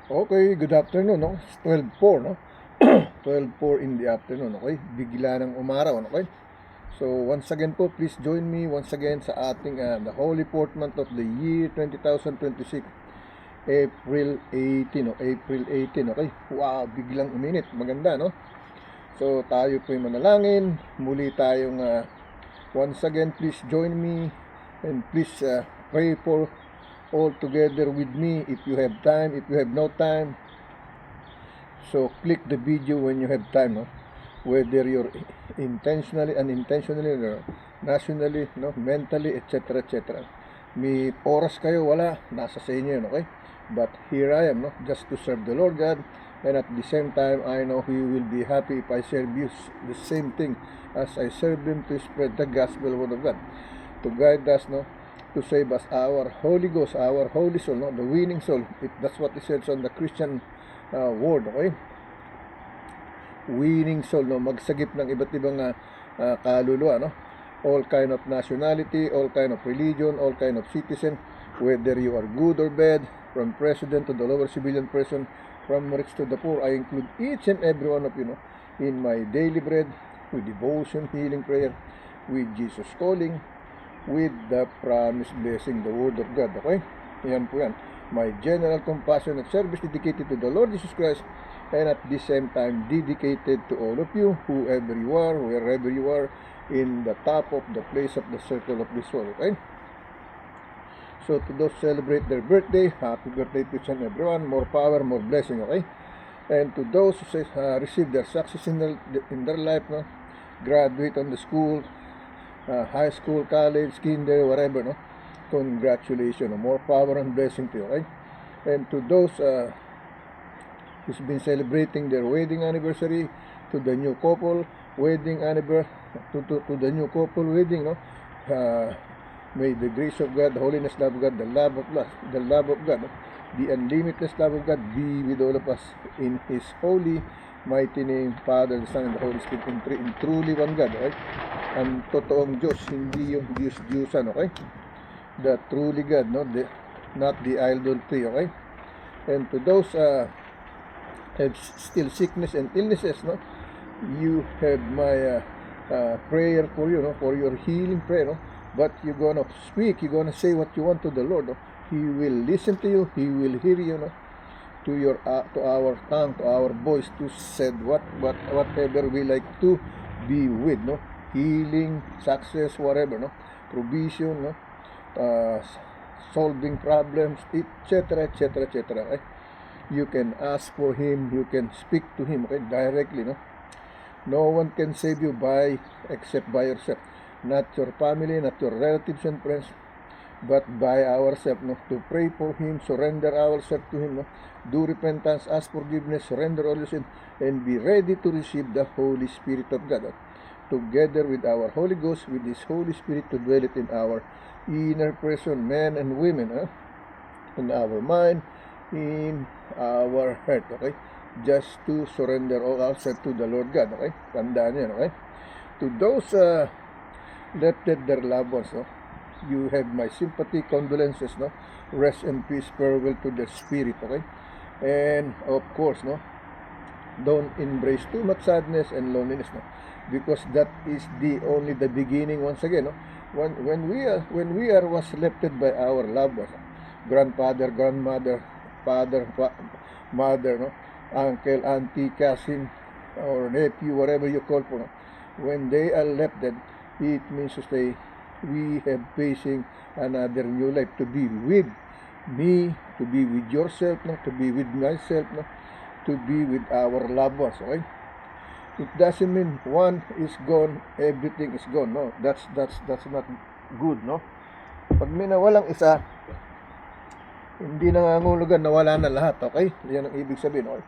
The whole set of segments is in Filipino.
Okay, good afternoon, no? It's 12:04, no? 12:04 in the afternoon, okay? Bigla ng umaraw, okay? So, once again po, please join me once again sa ating the holy fourth month of the year 2026, April 18, no? April 18, okay? Wow, biglang uminit. Maganda, no? So, tayo po'y manalangin. Muli tayong once again, please join me and please pray for all together with me if you have time, if you have no time. So click the video when you have time, no? Whether you're intentionally, unintentionally, no? Nationally, no? Mentally, etc. etc. May oras kayo, wala, nasa sa inyo yun, okay? But here I am, no? Just to serve the Lord God, and at the same time, I know He will be happy if I serve you the same thing as I serve Him to spread the gospel word of God, to guide us, no? To save us, our Holy Ghost, our holy soul, no? The winning soul. If that's what it says on the Christian word, okay? Winning soul, no? Magsagip ng iba't ibang kaluluwa, no? All kind of nationality, all kind of religion, all kind of citizen, whether you are good or bad, from president to the lower civilian person, from rich to the poor, I include each and every one of you, no? In my daily bread, with devotion, healing prayer, with Jesus calling, with the promised blessing, the word of God, okay? Yan po yan. My general compassion and service dedicated to the Lord Jesus Christ, and at the same time dedicated to all of you, whoever you are, wherever you are, in the top of the place of the circle of this world, okay? So to those celebrate their birthday, happy birthday to each and everyone, more power, more blessing, okay? And to those who receive their success in their life, no? Graduate on the school, high school, college, kinder, whatever, no? Congratulations, no? More power and blessing to you, okay? And to those who's been celebrating their wedding anniversary, to the new couple wedding anniversary, to the new couple wedding, no? May the grace of God, the holiness, love of God, the love of God, no? The unlimited love of God be with all of us in His holy, mighty name, Father, the Son, and the Holy Spirit, in truly one God, okay? Ang totoong Diyos, hindi yung Diyos-Diyosan, okay? The truly God, no? Not the idolatry, okay? And to those have still sickness and illnesses, no? You have my prayer for you, no? For your healing prayer, no? But you're gonna speak, you're gonna say what you want to the Lord, no? He will listen to you, He will hear you, no? To our tongue, to our voice, to said whatever we like to be with, no? Healing, success, whatever, no? Provision, no? Solving problems, etc., etc., etc. Okay? You can ask for Him, you can speak to Him, okay, directly, no? No one can save you except by yourself. Not your family, not your relatives and friends, but by ourselves, no? To pray for Him, surrender ourselves to Him, no? Do repentance, ask forgiveness, surrender all your sin, and be ready to receive the Holy Spirit of God, no? Together with our Holy Ghost, with His Holy Spirit to dwell it in our inner person, men and women, in our mind, in our heart, okay? Just to surrender all ourselves to the Lord God, okay? Tandaan yan, okay? To those left dead their loved ones, no? You have my sympathy, condolences, no? Rest and peace, farewell to their spirit, okay? And of course, no? Don't embrace too much sadness and loneliness, no? Because that is only the beginning once again, no? When we are was left by our loved ones, grandfather, grandmother, father, mother, no? Uncle, auntie, cousin, or nephew, whatever you call for, no? When they are left dead, it means to say we have facing another new life, to be with me, to be with yourself, no? To be with myself, no? To be with our loved ones, okay? It doesn't mean one is gone, everything is gone, no? That's not good, no? Pag may nawalang isa, hindi nangangulugan na wala na lahat, okay? Yan ang ibig sabihin, okay?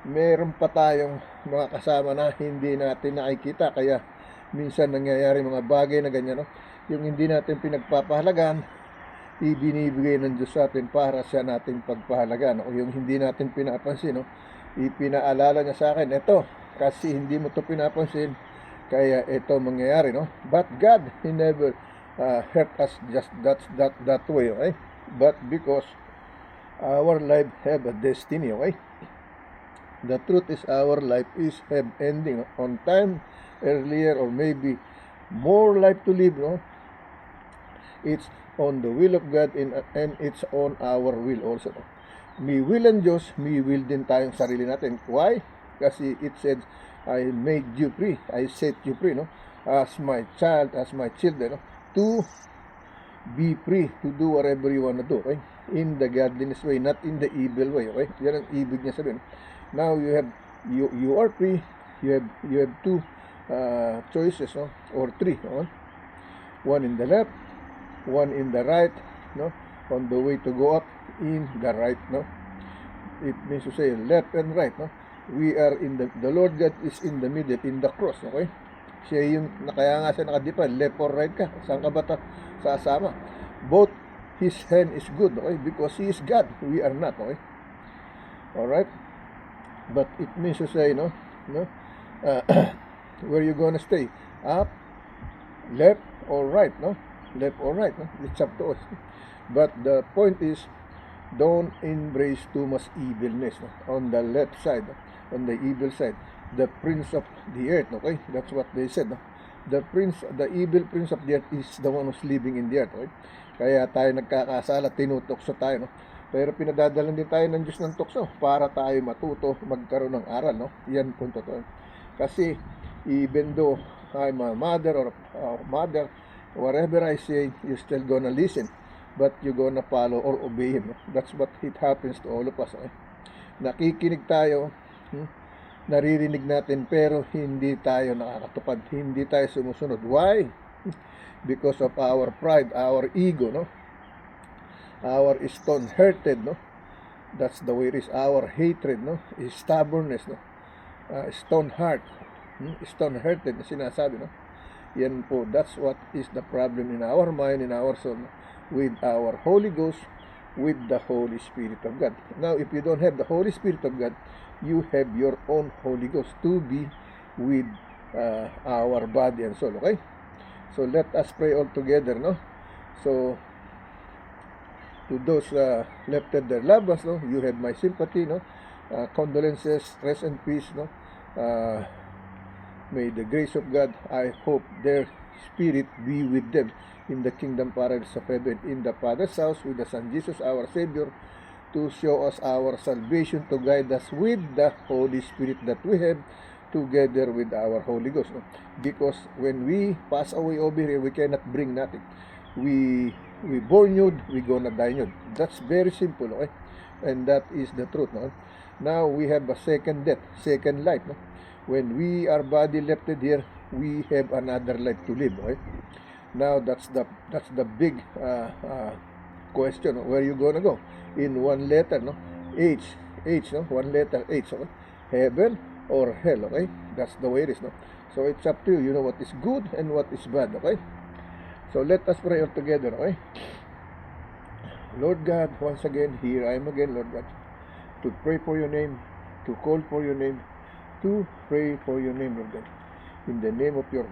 Meron pa tayong mga kasama na hindi natin nakikita, kaya minsan nangyayari mga bagay na ganyan, no? Yung hindi natin pinagpapahalagan, ibinibigay ng Diyos sa atin para siya nating pagpahalagan, no? Yung hindi natin pinapansin, no? Ipinaalala niya sa akin, eto, kasi hindi mo to pinapansin, kaya ito mangyayari, no? But God, He never hurt us just that way, okay? But because Our life have a destiny, okay? The truth is our life is have ending on time, earlier or maybe more life to live, no? It's on the will of God and it's on our will also. No? May will ng Diyos, may will din tayong sarili natin. Why? Kasi it said, I made you free, I set you free, no? As my child, as my children, no? To be free to do whatever you want to do, okay? In the godliness way, not in the evil way, okay? Yan ang ibig niya sabihin. Now you are free. You have two choices, no? Or three, no? One in the left, one in the right, no? On the way to go up in the right, no? It means to say left and right, no? We are in the Lord God is in the middle, in the cross, okay? Siya yung, kaya nga siya nakadipan, left or right ka, saan ka ba sasama? Both His hand is good, okay? Because He is God, we are not, okay? Alright? But it means to say, no? Where you gonna stay? Up, left, or right, no? Left or right, no? It's up to us. But the point is, don't embrace too much evilness, no? On the left side, no? On the evil side, the prince of the earth, okay? That's what they said, no? The evil prince of the earth is the one who's living in the earth, okay? Kaya tayo nagkakasala, tinutokso tayo, no? Pero pinadadalan din tayo ng Diyos ng tukso para tayo matuto magkaroon ng aral, no? Yan po totoo. Kasi even though I'm a mother or mother, whatever I say, you still gonna listen, but you gonna follow or obey Him. No? That's what it happens to all of us. Okay? Nakikinig tayo, naririnig natin, pero hindi tayo nakakatupad, hindi tayo sumusunod. Why? Because of our pride, our ego, no? Our stone-hearted, no? That's the way it is. Our hatred, no? Is stubbornness, no? Stone heart, stone-hearted na sinasabi, no? Yan po, that's what is the problem in our mind, in our soul, no? With our Holy Ghost, with the Holy Spirit of God. Now, if you don't have the Holy Spirit of God, you have your own Holy Ghost to be with our body and soul, okay? So, let us pray all together, no? So, to those left their loved ones, no? You have my sympathy, no? Condolences, rest and peace, no? May the grace of God, I hope their spirit be with them in the kingdom paradise of heaven, in the Father's house, with the Son Jesus, our Savior, to show us our salvation, to guide us with the Holy Spirit that we have, together with our Holy Ghost. No? Because when we pass away over here, we cannot bring nothing. We born nude, we gonna die nude. That's very simple, okay? And that is the truth, no? Now we have a second death, second life, no? When we are body lifted here, we have another life to live, okay? Now that's the big question, no? Where you gonna go? In one letter, no? H, no? One letter H, okay? Heaven or hell, okay? That's the way it is, no? So it's up to you. You know what is good and what is bad, okay? So let us pray all together, okay? Lord God, once again, here I am again, Lord God, to pray for your name, to call for your name, to pray for your name, Lord God. In the name of your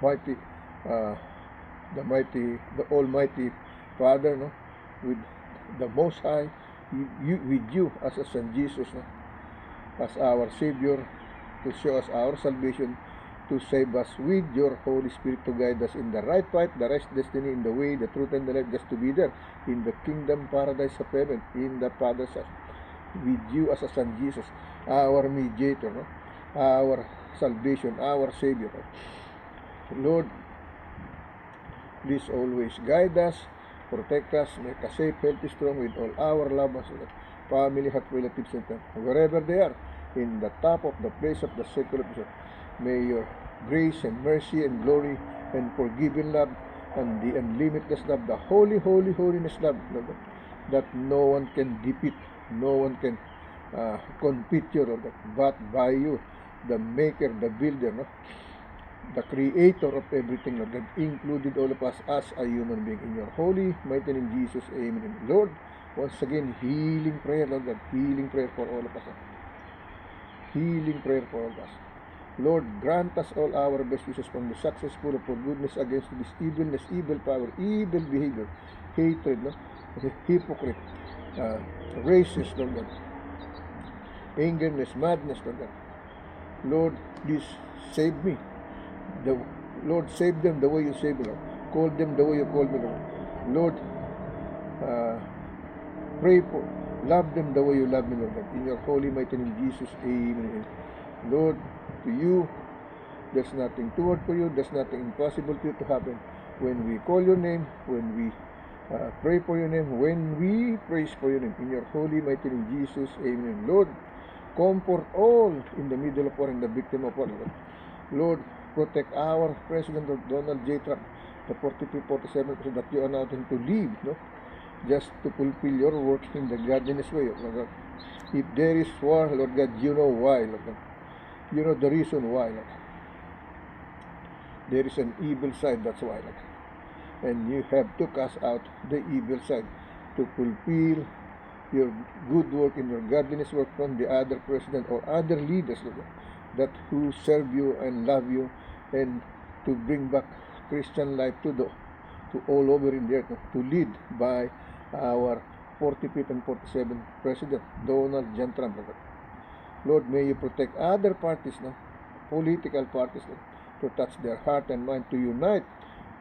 mighty, the Almighty Father, no, with the Most High, with you as a Son Jesus, no, as our Savior, to show us our salvation, to save us with your Holy Spirit, to guide us in the right path, the right destiny, in the way, the truth, and the life, just to be there in the kingdom paradise of heaven, in the Father's house, with you as a Son Jesus, our mediator, no? Our salvation, our Savior. Lord, please always guide us, protect us, make us safe, healthy, strong with all our loved ones, family, heart, relatives, and wherever they are, in the top of the place of the circle of the may your grace and mercy and glory and forgiving love and the unlimited love, the holiness love, Lord, that no one can defeat, no one can compete you, Lord, but by you, the maker, the builder, no? The creator of everything, Lord God, included all of us as a human being. In your holy, mighty name, Jesus, amen. Lord, once again, healing prayer, Lord God, healing prayer for all of us. Healing prayer for all of us. Lord, grant us all our best wishes from the successful for goodness against this evilness, evil power, evil behavior, hatred, no? hypocrite, racist, Lord God, angerness, madness, Lord God. Lord, please save me. The Lord, save them the way you save me, Lord. Call them the way you call me, Lord. Lord, pray for, love them the way you love me, Lord God. In your holy mighty name, Jesus, amen. Lord, to you, there's nothing too hard for you. There's nothing impossible to you to happen. When we call your name, when we pray for your name, when we praise for your name, in your holy mighty name, Jesus, amen. Lord, comfort all in the middle of war and the victim of war, Lord. Lord, protect our President Donald J. Trump, the 43-47% that you allowed him to leave, no? Just to fulfill your work in the godliness way, Lord God. If there is war, Lord God, you know why, Lord God. You know the reason why, Lord. There is an evil side, that's why, Lord. And you have to cast out the evil side to fulfill your good work in your godliness work from the other president or other leaders, Lord God, that who serve you and love you, and to bring back Christian life to all over in the earth, to lead by our 45th and 47th President, Donald John Trump. Lord, may you protect other parties, political parties, to touch their heart and mind, to unite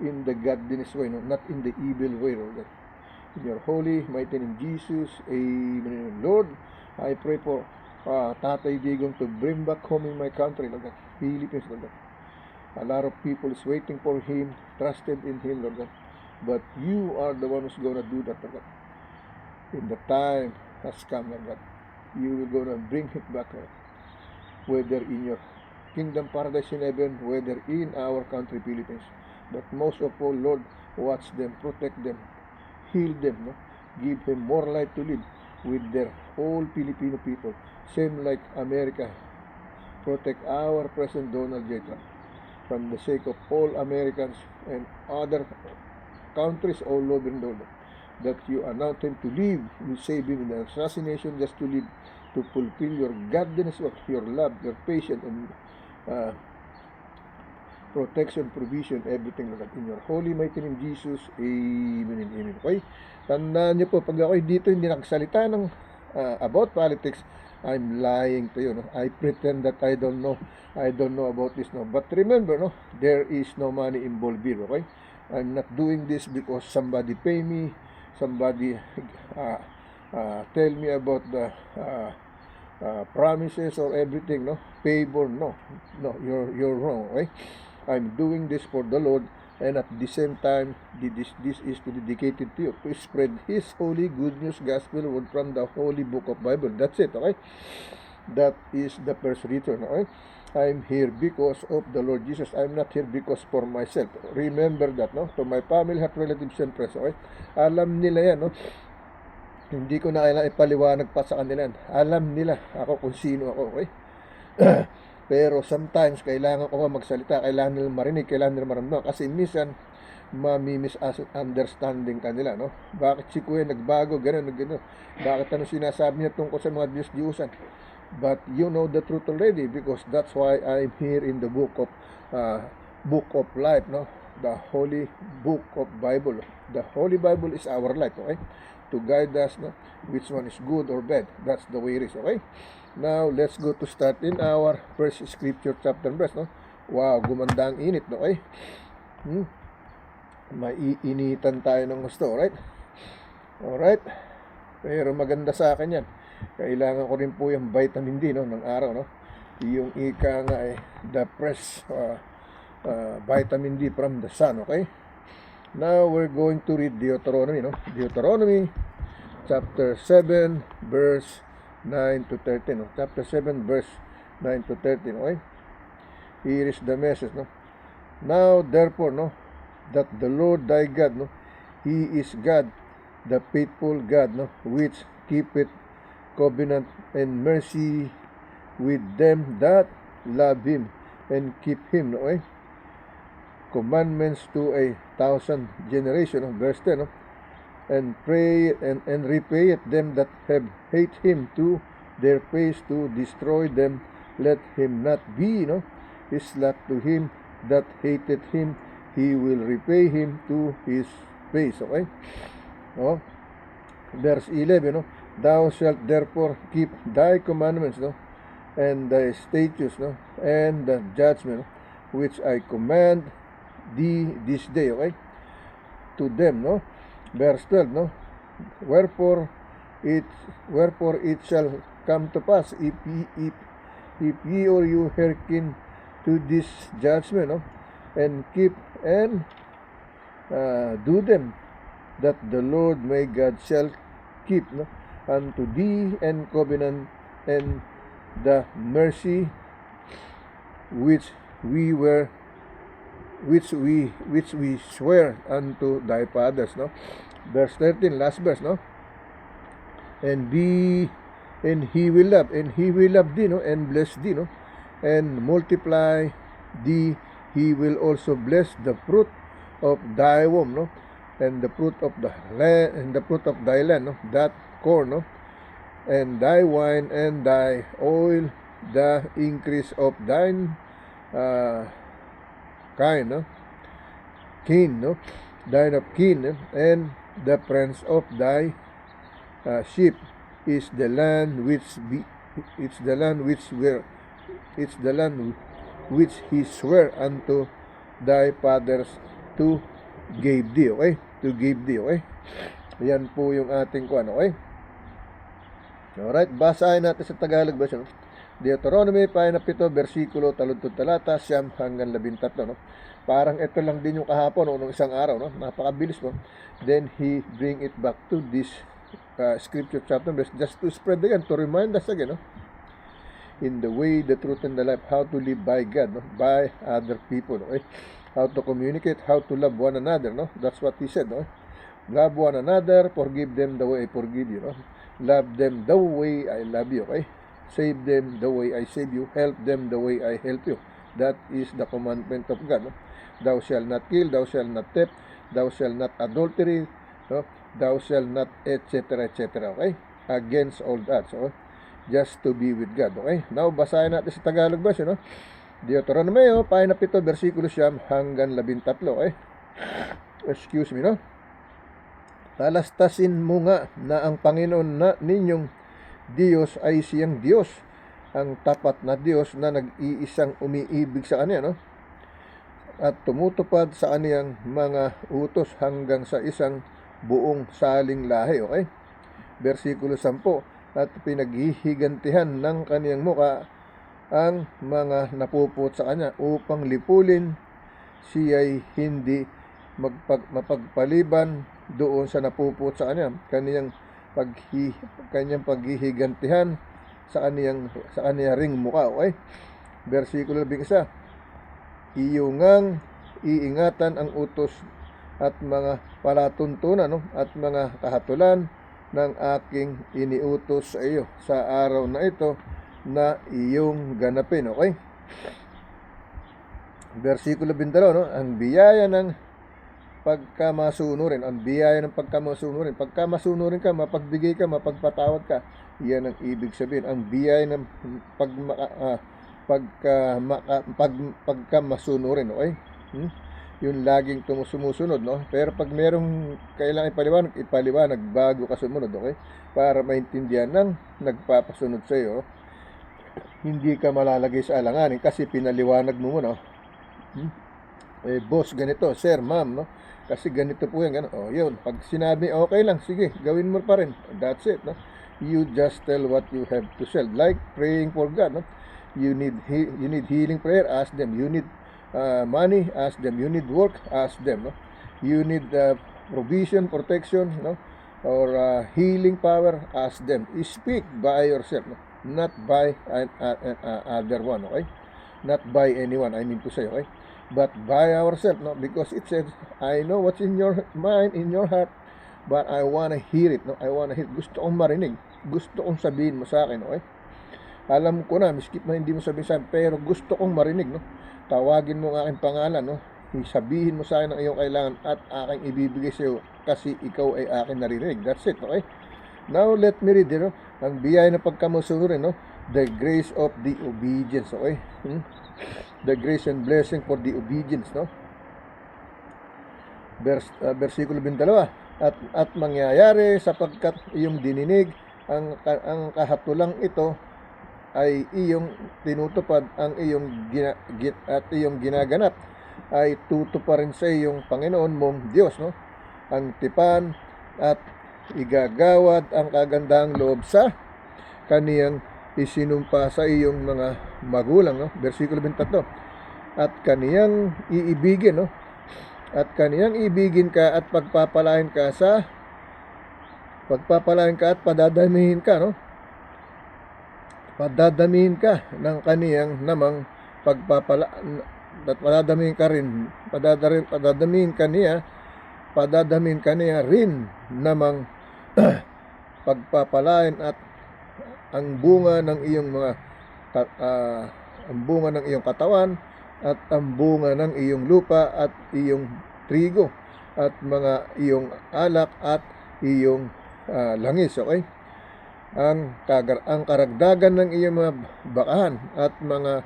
in the godliness way, not in the evil way, Lord. In your holy, mighty name, Jesus, amen. Lord, I pray for Tatay Digong to bring back home in my country, Lord God, Philippines, Lord God. A lot of people is waiting for him, trusted in him, Lord God. But you are the one who's going to do that, Lord God. In the time has come, Lord God. You will going to bring it back, Lord. Whether in your kingdom paradise in heaven, whether in our country, Philippines. But most of all, Lord, watch them, protect them, heal them, no? Give him more life to live with their whole Filipino people. Same like America. Protect our President Donald J. Trump from the sake of all Americans and other countries all over the world, that you allow him to live, you save him in the assassination, just to live, to fulfill your godliness work, your love, your patience, and protection, provision, everything like that. In your holy mighty name, Jesus, amen and amen. Okay? Tandaan niyo po, pag ako dito hindi nagsalita ng about politics, I'm lying to you, no? I pretend that I don't know about this, no? But remember, no, there is no money involved here, okay? I'm not doing this because somebody pay me, somebody tell me about the promises or everything, no? Favor, no, you're wrong, okay? I'm doing this for the Lord, and at the same time, this is to dedicate it to you, to spread His holy good news gospel word from the holy book of Bible. That's it, okay? That is the first return, okay? I'm here because of the Lord Jesus. I'm not here because for myself. Remember that, no? To my family, heart relatives, and friends, okay? Alam nila yan, no? Hindi ko na kailangan ipaliwanag pa sa kanila. Alam nila ako kung sino ako, okay? Pero sometimes, kailangan ko magsalita, kailangan nila marinig, kailangan nila maramdaman. Kasi minsan, mami-misunderstanding kanila, no? Bakit si Kuya nagbago, gano'n. Bakit ano sinasabi niya tungkol sa mga Diyos-Diyusan? But you know the truth already, because that's why I'm here in the book of life, no? The holy book of Bible. The holy Bible is our life, okay? To guide us, no? Which one is good or bad. That's the way it is, okay? Now, let's go to start in our first scripture chapter and verse, no? Wow, gumanda ang init, no? Okay? Maiinitan tayo ng gusto, alright? Alright? Pero maganda sa akin yan. Kailangan ko rin po yung vitamin D, no, ng araw, no? Yung ika nga the fresh vitamin D from the sun, okay? Now, we're going to read Deuteronomy, no? Deuteronomy chapter 7, verse 9 to 13, no? Chapter 7, verse 9 to 13, okay? Here is the message, no? Now, therefore, no, that the Lord thy God, no, He is God, the faithful God, no, which keepeth covenant and mercy with them that love Him and keep Him, no, commandments to 1,000 generations, no? Verse 10, no? And pray and repay it them that have hate Him to their face, to destroy them. Let him not be, no, slack to him that hated him. He will repay him to his face, okay? Oh, verse 11, no? Thou shalt therefore keep thy commandments, no? And thy statutes, no? And the judgment, no? Which I command thee this day, okay? To them, no? Verse 12, no? Wherefore it shall come to pass if ye or you hearken to this judgment, no? And keep and do them, that the Lord my God shall keep, no? Unto thee and covenant and the mercy which we swear unto thy fathers, no? Verse 13, last verse, no? And he will love thee, no? And bless thee, no? And multiply thee. He will also bless the fruit of thy womb, no? And the fruit of the land, and the fruit of thy land, no? That corn, no? And thy wine and thy oil, the increase of thine kind, no? Kin, no? Thine of kin, no? And the prince of thy sheep is the land which he sware unto thy fathers to give thee, okay? To give thee, okay? Yan po yung ating kuan, okay? Alright, basahin natin sa Tagalog version. Deuteronomy 5:7, versikulo taludtod talata 9 hanggang 13, no? Parang ito lang din yung kahapon o nung isang araw, no? Napakabilis, no? Then he bring it back to this scripture chapter verse just to spread again, to remind us again, no? In the way, the truth, and the life, how to live by God, no? By other people, okay? How to communicate, how to love one another, no? That's what he said, no? Love one another, forgive them the way I forgive you, no? Love them the way I love you, okay? Save them the way I save you, help them the way I help you. That is the commandment of God, no? Thou shalt not kill, thou shalt not theft, thou shalt not adultery, no? Thou shalt not, etc., okay? Against all that, so just to be with God, okay? Now, basahin natin sa Tagalog version, no? Deuteronomy 5:7, versikulo 9 hanggang 13, okay? Excuse me, no? Talastasin mo nga na ang Panginoon na ninyong Diyos ay siyang Diyos, ang tapat na Diyos na nag-iisang umiibig sa Kanya, no? At tumutupad sa Kaniyang mga utos hanggang sa isang buong saling lahi, okay? Versikulo 10, at pinaghihigantihan ng Kaniyang muka ang mga napuput sa Kanya upang lipulin siya'y hindi mapagpaliban doon sa napuput sa Kanya. Kaniyang paghihigantihan sa Kanya ring muka, okay? Versikulo 11, iyo ngang iingatan ang utos at mga palatuntunan, no? At mga kahatulan ng aking iniutos sa iyo sa araw na ito na iyong ganapin, okay? Versikulo 22, no? Ang biyaya ng pagkamasunurin, pagkamasunurin ka, mapagbigay ka, mapagpatawad ka, yan ang ibig sabihin. Ang biyaya ng pagkamasunurin, okay? Yung laging sumusunod, no? Pero pag merong kailangan ipaliwanag bago ka sumunod, okay? Para maintindihan ng nagpapasunod sa iyo, hindi ka malalagay sa alanganin kasi pinaliwanag mo muna, boss, ganito, sir, ma'am, no? Kasi ganito po yan, gano'n. Yun, pag sinabi, okay lang, sige, gawin mo pa rin. That's it, no? You just tell what you have to sell. Like praying for God, no? You need healing prayer, ask them. You need money, ask them. You need work, ask them, no? You need provision, protection, no? Or healing power, ask them. Speak by yourself, no? Not by other one, okay? Not by anyone, I mean to say, okay? But by ourselves, no? Because it says, I know what's in your mind, in your heart, but I want to hear it, no? I want to hear. Gusto kong marinig. Gusto kong sabihin mo sa akin, okay? Alam ko na, miskip na hindi mo sabihin sa akin, pero gusto kong marinig, no? Tawagin mo ang aking pangalan, no? Sabihin mo sa akin ang iyong kailangan at aking ibibigay sa iyo kasi ikaw ay aking narinig. That's it, okay? Now, let me read, no? Ang biyaya na pagkamusunurin, no? The grace of the obedience, okay? The grace and blessing for the obedience, no? Versikulo 22, at mangyayari sapagkat iyong dininig ang kahatulang ito ay iyong tinutupad ang at iyong ginaganap ay tutuparin sa iyong Panginoon mong Diyos, no? Ang tipan at igagawad ang kagandahang loob sa kaniyang isinumpa sa iyong mga magulang, no? Versikulo 23. At kaniyang iibigin, no? At kaniyang ibigin ka at pagpapalain ka at padadamihin ka, no? Padadamihin ka ng kaniyang namang at padadamihin ka niya rin namang pagpapalain at ang bunga ng iyong ang bunga ng iyong katawan at ang bunga ng iyong lupa at iyong trigo at mga iyong alak at iyong langis, okay? Ang karagdagan ng iyong mga bakahan at mga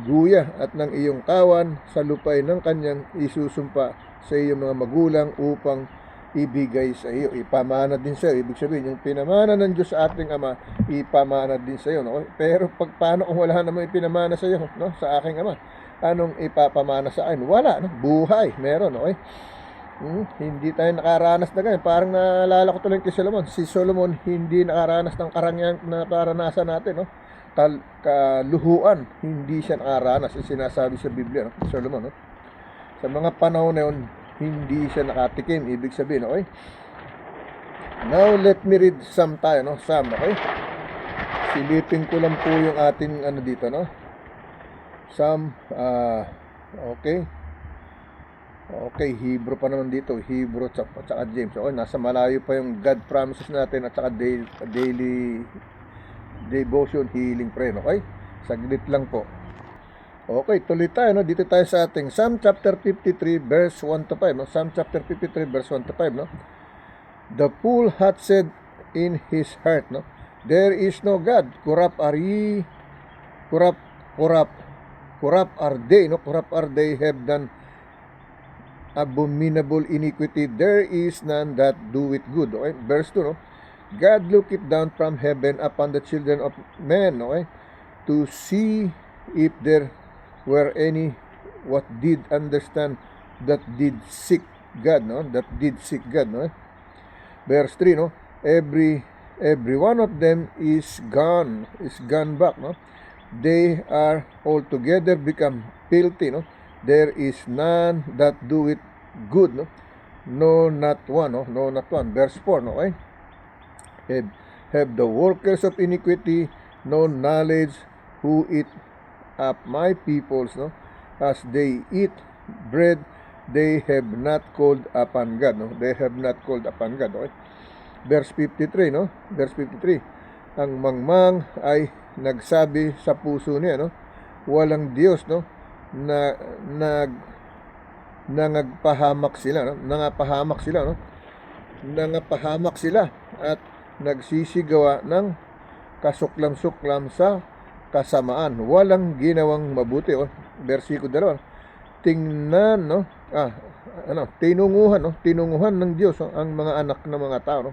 guya at ng iyong kawan sa lupay ng kanyang isusumpa sa iyong mga magulang upang ibigay sa iyo. Ipamana din sa iyo. Ibig sabihin, yung pinamana ng Diyos sa ating Ama, ipamana din sa iyo, no? Pero paano kung wala namang ipinamana sa iyo, no? Sa aking Ama, anong ipapamana sa akin? Wala, no? Buhay, meron, okay? Hindi tayo nakaranas na ganyan. Parang naalala ko tuloy kay Solomon. Si Solomon hindi nakaranas ng karangyang na naranasan natin, no? Kaluhuan, hindi siya nakaranas. Sinasabi sa Biblia, no? Solomon, no? Sa mga panahon na yun, hindi siya nakatikim. Ibig sabihin, okay? Now, let me read Psalm tayo, no? Psalm, okay? Silipin ko lang po yung ating dito, no? Psalm, okay. Okay, Hebrew pa naman dito. Hebrew at saka James. Okay, nasa malayo pa yung God promises natin at saka daily devotion, healing prayer. Okay? Saglit lang po. Okay, tuloy tayo, no? Dito tayo sa ating Psalm chapter 53 verse 1 to 5, no? Psalm chapter 53 verse 1 to 5, no? The fool hath said in his heart, no? There is no God. Corrupt are ye. Corrupt are they, no? Corrupt are they, have done abominable iniquity. There is none that do it good. Okay? Verse 2, no? God looketh down from heaven upon the children of men, okay? To see if there were any what did understand, that did seek God, no? That did seek God, no? Verse 3, no? Every one of them is gone back, no? They are altogether become filthy, no? There is none that do it good, no? No, not one, no? No, not one. Verse 4, no? Okay? Have the workers of iniquity no knowledge, who eat up my peoples, no? As they eat bread, they have not called upon God, no? They have not called upon God, okay? Verse 53, no? Verse 53. Ang mangmang ay nagsabi sa puso niya, no? Walang Diyos, no? Nangapahamak sila, no? Nangapahamak sila at nagsisigawa ng kasuklam-suklam sa kasamaan. Walang ginawang mabuti, oh. Versikulo 2. Tingnan, no? Tinunguhan ng Diyos, oh, ang mga anak ng mga tao, no?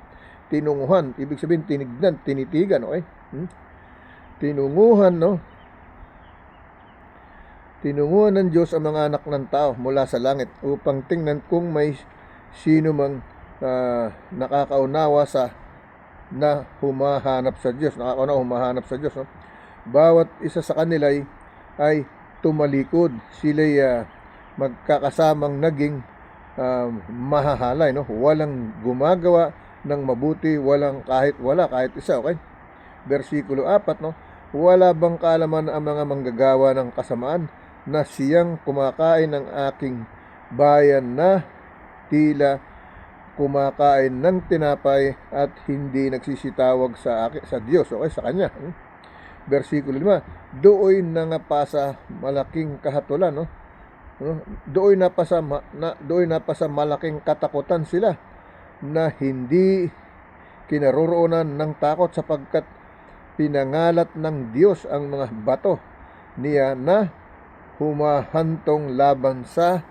Tinunguhan, ibig sabihin tinignan, tinitigan, okay? Tinunguhan, no? Tinunguhan ng Diyos ang mga anak ng tao mula sa langit upang tingnan kung may sino mang nakakaunawa na humahanap sa Diyos. Humahanap sa Diyos, no? Bawat isa sa kanila ay tumalikod. Sila'y magkakasamang naging mahahalay, no? Walang gumagawa ng mabuti, kahit isa, okay? Versikulo 4, no? Wala bang kaalaman ang mga manggagawa ng kasamaan na siyang kumakain ng aking bayan na tila kumakain ng tinapay at hindi nagsisitawag sa Diyos, okay, sa kanya. Versikulo 5. Dooy nangapasa malaking kahatulan, no? Dooy napasa malaking katakutan sila na hindi kinaroroonan ng takot, sapagkat pinangalat ng Diyos ang mga bato niya na humahantong laban sa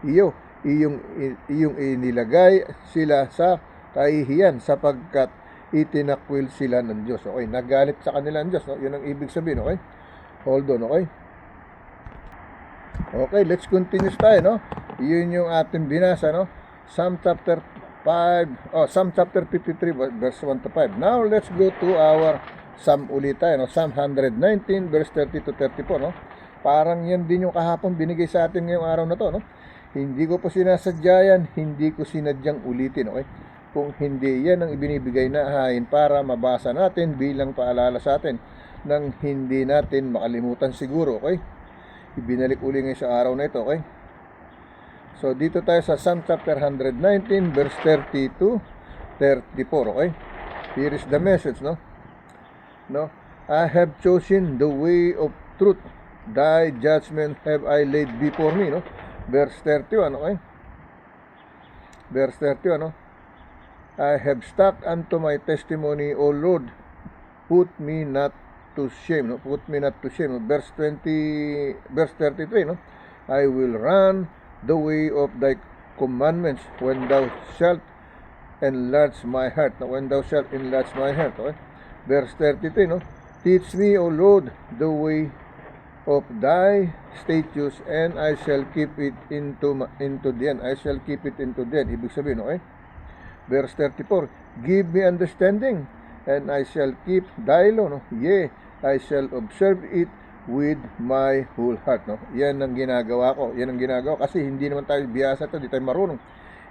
iyo. iyong inilagay sila sa kahihiyan sapagkat itinakwil sila ng Diyos. Okay, nagalit sa kanila ng Diyos, no? Yun ang ibig sabihin, okay? Hold on, okay? Okay, let's continue tayo, no? Yun yung ating binasa, no? Psalm chapter 53 verse 1 to 5. Now let's go to our Psalm ulit tayo, no? Psalm 119 verse 30 to 34, no? Parang yan din yung kahapon binigay sa atin ngayong araw na to, no? Hindi ko po sinasadya yan, hindi ko sinadyang ulitin, okay? Kung hindi, yan ang ibinibigay na hain para mabasa natin bilang paalala sa atin nang hindi natin makalimutan siguro, okay? Ibinalik uli ngayon sa araw na ito, okay? So, dito tayo sa Psalm chapter 119, verse 30 to 34, okay? Here is the message, no? No? I have chosen the way of truth. Thy judgment have I laid before me, no? Verse 31, okay? Verse 31, no? I have stuck unto my testimony, O Lord, put me not to shame, no? Put me not to shame. Verse 33, no? I will run the way of thy commandments when thou shalt enlarge my heart, no? When thou shalt enlarge my heart, okay? Verse 33, no? Teach me, O Lord, the way of thy statutes, and I shall keep it into the end. I shall keep it into the end. Ibig sabihin, okay? Verse 34, give me understanding, and I shall keep thy law, no? Yea, I shall observe it with my whole heart, no? Yan ang ginagawa ko. Yan ang ginagawa kasi hindi naman tayo biyasa to, hindi tayo marunong.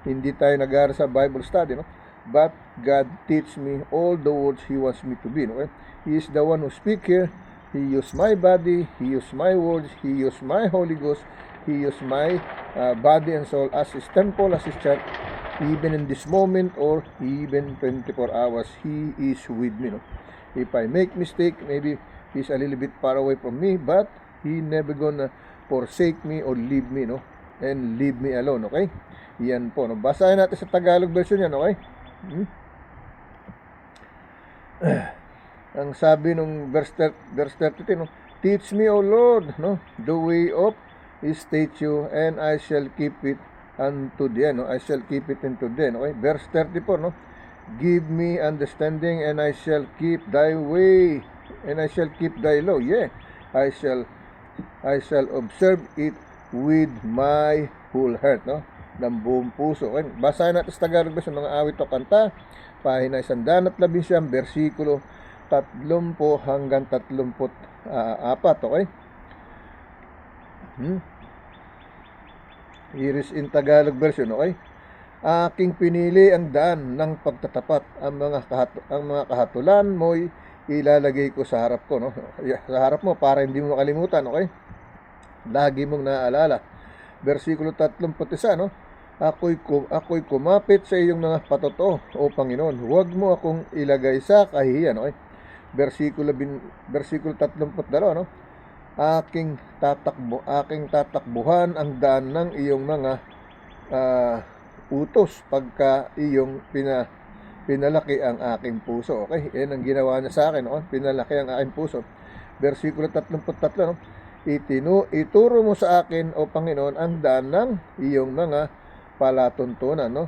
Hindi tayo nag-aaral sa Bible study, no? But God teach me all the words He wants me to be, no? Okay? He is the one who speak here. He used my body, He used my words, He used my Holy Ghost, He used my body and soul as His temple, as His church. Even in this moment or even 24 hours, He is with me, no? If I make mistake, maybe He's a little bit far away from me, but He never gonna forsake me or leave me, no? And leave me alone, okay? Yan po, no? Basahin natin sa Tagalog version yan, okay? Ang sabi nung verse 32, no? Teach me, O Lord, no? The way of His statute, and I shall keep it unto the end, no? I shall keep it into the end, okay? Verse 34, no? Give me understanding, and I shall keep thy way, and I shall keep thy law. Yeah, I shall observe it with my whole heart, no? Ng buong puso. Okay? Basahin natin sa Tagalog sa mga awit o kanta, pahina 119, versikulo 30 hanggang 34, okay? Here is in Tagalog version, okay? Aking pinili ang daan ng pagtatapat, ang mga kahatulan mo'y ilalagay ko sa harap ko, no? Sa harap mo para hindi mo makalimutan, okay? Lagi mong naaalala. Versikulo 31, no? Ako'y kumapit sa iyong mga patotoo, O Panginoon. Huwag mo akong ilagay sa kahihiyan, okay? Versikulo 32, no? Aking tatakbuhan ang daan ng iyong mga utos pagka iyong pinalaki ang aking puso. Okay? Yan ang ginawa niya sa akin, no? Pinalaki ang aking puso. Versikulo 33, no? Ituro mo sa akin, O Panginoon, ang daan ng iyong mga palatuntunan, no?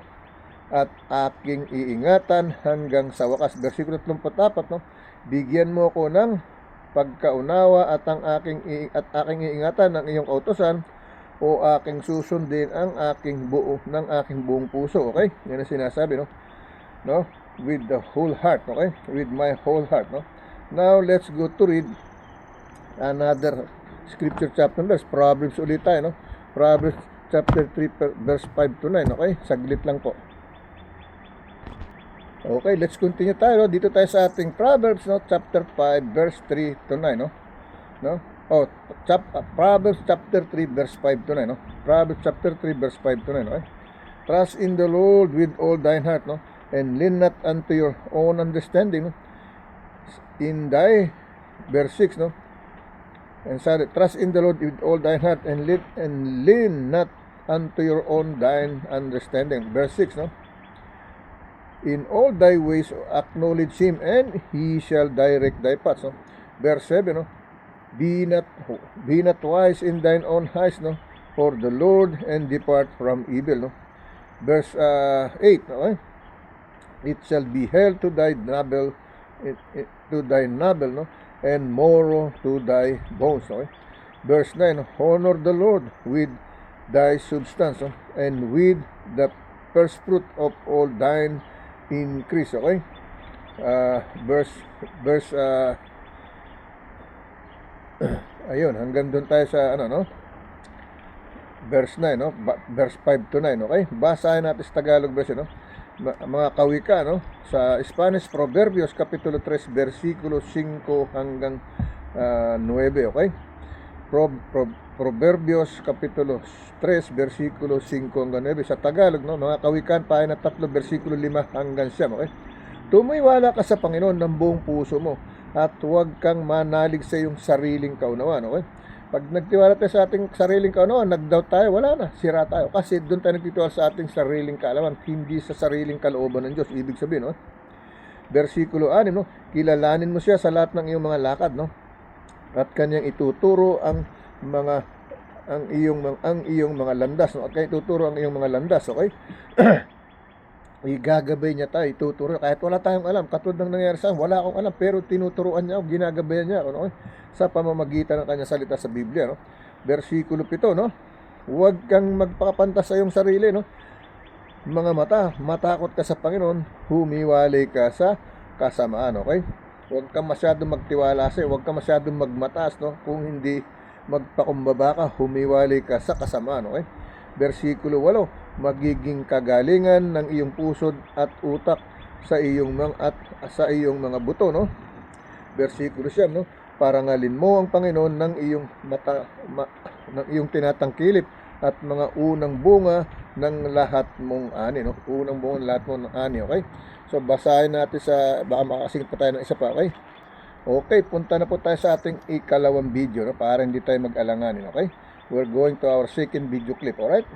At aking iingatan hanggang sa wakas. Versikulo 34, no? Bigyan mo ko ng pagkaunawa at aking iingatan ng iyong kautusan, o aking susundin ang aking buong puso. Okay? Yan ang sinasabi, no? No? With the whole heart, okay? With my whole heart, no? Now let's go to read another scripture chapter verse. Proverbs ulit tayo, no? Proverbs chapter 3 verse 5 to 9, okay? Saglit lang po. Okay, let's continue tayo. Dito tayo sa ating Proverbs, no? Chapter 5, verse 3 to 9, no? No? Oh, Proverbs chapter 3, verse 5 to 9, no? Proverbs chapter 3, verse 5 to 9, okay? Trust in the Lord with all thine heart, no? And lean not unto your own understanding, no? In thy, verse 6, no? And said, trust in the Lord with all thine heart, and lean not unto your own thine understanding. Verse 6, no? In all thy ways acknowledge Him, and He shall direct thy paths, no? Verse 7, no? Be not wise in thine own eyes, no? for the Lord and depart from evil, no? Verse 8, okay? It shall be held to thy navel, no? And marrow to thy bones, okay? Verse 9, honor the Lord with thy substance, no? And with the first fruit of all thine increase, okay? Verse ayun, hanggang doon tayo sa no? Verse 9, no? Verse 5 to 9, okay? Basahin natin sa Tagalog version, no? Mga kawika, no? Sa Spanish, Proverbios Kapitulo 3 versikulo 5 hanggang 9, okay? Proverbios Kapitulo 3 versikulo 5 hanggang 9. Sa Tagalog, no? Mga kawikan, pahina 3 versikulo 5 hanggang 7, okay? Tumiwala ka sa Panginoon ng buong puso mo at huwag kang manalig sa iyong sariling kaunawaan, okay? Pag nagtiwala tayo sa ating sariling kaunawaan, nag-doubt tayo, wala na, sira tayo. Kasi doon tayo nagtitiwala sa ating sariling kaalaman, hindi sa sariling kalooban ng Diyos. Ibig sabihin, no? Versikulo 6, no? Kilalanin mo siya sa lahat ng iyong mga lakad, no? At kanyang ituturo ang iyong mga landas, no? At kanya ituturo ang iyong mga landas, okay? Igagabay niya tayo, ituturo kahit wala tayong alam. Katulad ng nangyari sa akin, wala akong alam, pero tinuturuan niya ako, ginagabayan niya ako, no? Sa pamamagitan ng kanyang salita sa Biblia, no? Versikulo 7, no? Huwag kang magpakapantas sa iyong sarili, no? Mga mata, matakot ka sa Panginoon, humiwalay ka sa kasamaan, okay? Huwag kang masyadong magtiwala sa iyo, huwag kang masyadong magmataas, no? Kung hindi magpakumbaba ka, humiwalay ka sa kasamaan, okay? Versikulo 8, magiging kagalingan ng iyong pusod at utak sa iyong mga buto, no? Versikulo 9, no? Parangalin mo ang Panginoon ng iyong ng iyong tinatangkilip at mga unang bunga ng lahat mong ani, no? Unang bunga ng lahat mong ani, okay? So basahin natin baka makasingit pa tayo ng isa pa, okay? Okay, punta na po tayo sa ating ikalawang video, no? Para hindi tayo mag-alanganin, okay? We're going to our second video clip, alright?